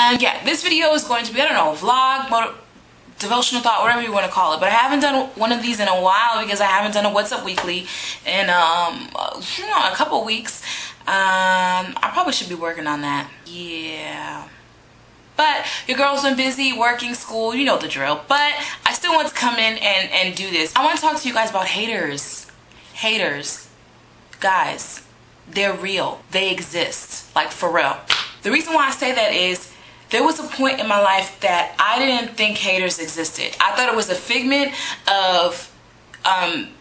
And yeah, this video is going to be, I don't know, vlog, devotional thought, whatever you want to call it. But I haven't done one of these in a while because I haven't done a What's Up Weekly in a couple weeks. I probably should be working on that. Yeah. But your girl's been busy working, school, you know the drill. But I still want to come in and do this. I want to talk to you guys about haters. Haters. Guys, they're real. They exist. Like, for real. The reason why I say that is there was a point in my life that I didn't think haters existed. I thought it was a figment of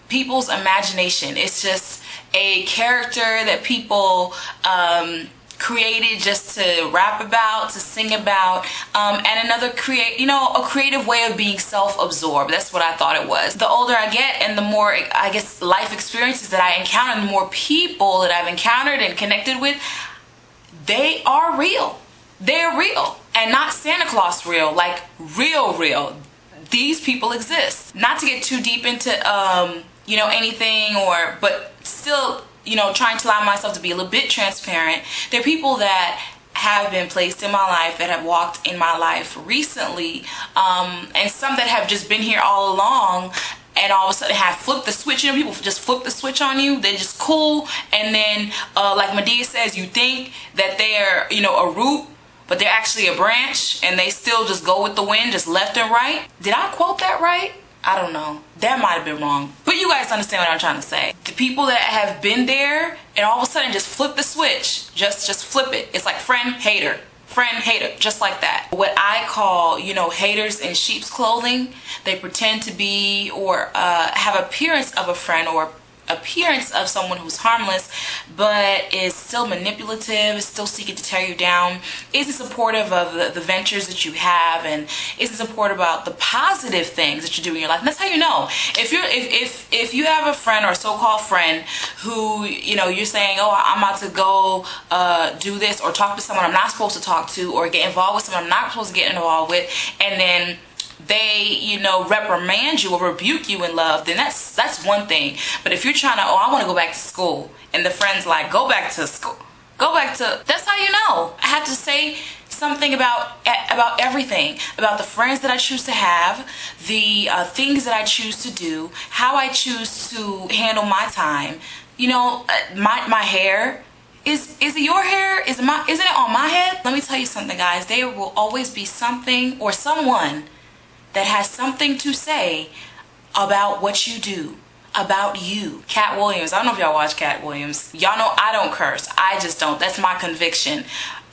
people's imagination. It's just a character that people created just to rap about, to sing about, and another a creative way of being self-absorbed. That's what I thought it was. The older I get and the more, I guess, life experiences that I encounter, the more people that I've encountered and connected with, they are real. They're real. And not Santa Claus real, like real. These people exist. Not to get too deep into, anything but still, trying to allow myself to be a little bit transparent. There are people that have been placed in my life, that have walked in my life recently, and some that have just been here all along, and all of a sudden have flipped the switch. People just flip the switch on you. They're just cool, and then like Madea says, you think that they're a root, but they're actually a branch, and they still just go with the wind, just left and right. Did I quote that right? I don't know. That might have been wrong. But you guys understand what I'm trying to say. The people that have been there and all of a sudden just flip the switch. Just flip it. It's like friend, hater. Friend, hater. Just like that. What I call, haters in sheep's clothing. They pretend to be or have appearance of a friend or appearance of someone who's harmless, but is still manipulative, is still seeking to tear you down, isn't supportive of the ventures that you have, and isn't supportive about the positive things that you do in your life. And that's how you know. If you have a friend or a so-called friend who, you're saying, oh, I'm about to go do this or talk to someone I'm not supposed to talk to, or get involved with someone I'm not supposed to get involved with, and then they reprimand you or rebuke you in love, then that's one thing. But if you're trying to, I want to go back to school, and the friend's like, go back to school, that's how you know. I have to say something about everything, about the friends that I choose to have, the things that I choose to do, how I choose to handle my time. My hair. Is it your hair? Isn't it on my head? Let me tell you something, guys. There will always be something or someone that has something to say about what you do, about you. Cat Williams. I don't know if y'all watch Cat Williams. Y'all know I don't curse. I just don't. That's my conviction.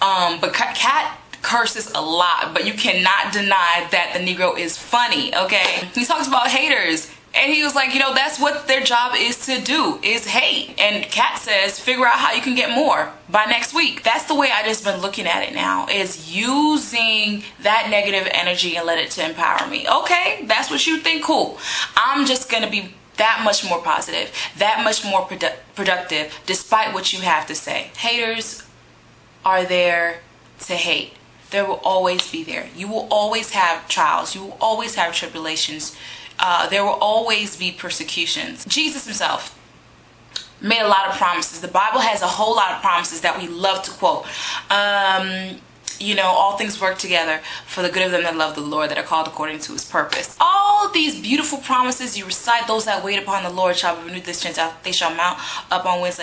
But Cat curses a lot, but you cannot deny that the Negro is funny, okay? He talks about haters. And he was like, that's what their job is to do, is hate. And Kat says, figure out how you can get more by next week. That's the way I just been looking at it now, is using that negative energy and let it to empower me. Okay, that's what you think, cool. I'm just going to be that much more positive, that much more productive, despite what you have to say. Haters are there to hate. They will always be there. You will always have trials. You will always have tribulations. There will always be persecutions. Jesus himself made a lot of promises. The Bible has a whole lot of promises that we love to quote. All things work together for the good of them that love the Lord, that are called according to his purpose. All these beautiful promises, you recite, those that wait upon the Lord shall be renewed their strength, they shall mount up on wings.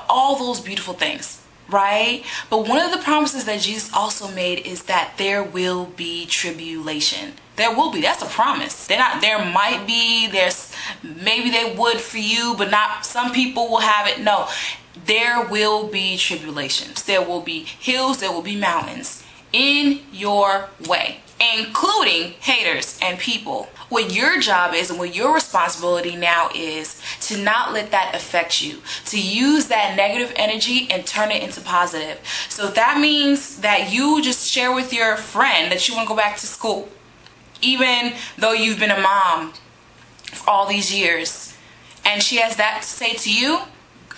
All those beautiful things, right? But one of the promises that Jesus also made is that there will be tribulation. There will be. That's a promise. There might be. Maybe they would for you, but not. Some people will have it. No, there will be tribulations. There will be hills. There will be mountains in your way, including haters and people. What your job is and what your responsibility now is to not let that affect you, to use that negative energy and turn it into positive. So that means that you just share with your friend that you want to go back to school, even though you've been a mom for all these years, and she has that to say to you.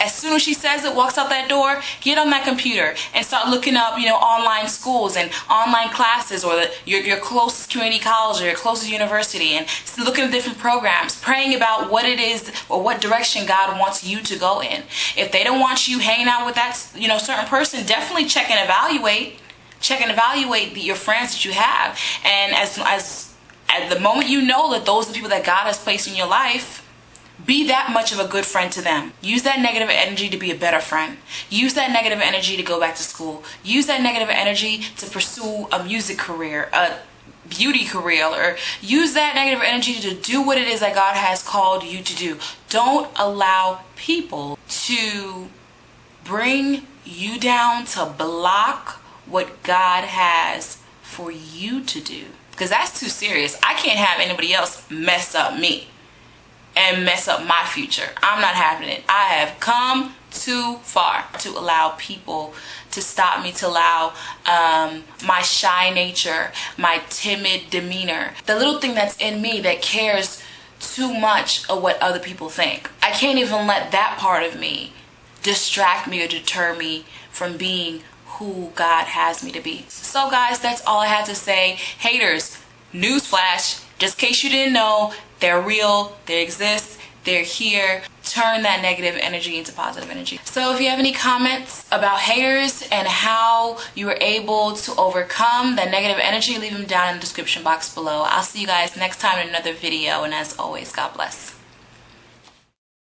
As soon as she says it, walks out that door, get on that computer and start looking up, online schools and online classes, or your closest community college or your closest university, and looking at different programs, praying about what it is or what direction God wants you to go in. If they don't want you hanging out with that, certain person, definitely check and evaluate. check and evaluate your friends that you have. And as at the moment you know that those are the people that God has placed in your life, be that much of a good friend to them. Use that negative energy to be a better friend. Use that negative energy to go back to school. Use that negative energy to pursue a music career, a beauty career, or use that negative energy to do what it is that God has called you to do. Don't allow people to bring you down, to block what God has for you to do, because that's too serious. I can't have anybody else mess up me and mess up my future. I'm not having it. I have come too far to allow people to stop me, to allow my shy nature, my timid demeanor, the little thing that's in me that cares too much of what other people think. I can't even let that part of me distract me or deter me from being who God has me to be. So guys, that's all I had to say. Haters, newsflash, just in case you didn't know, they're real, they exist, they're here. Turn that negative energy into positive energy. So if you have any comments about haters and how you were able to overcome that negative energy, leave them down in the description box below. I'll see you guys next time in another video, and as always, God bless.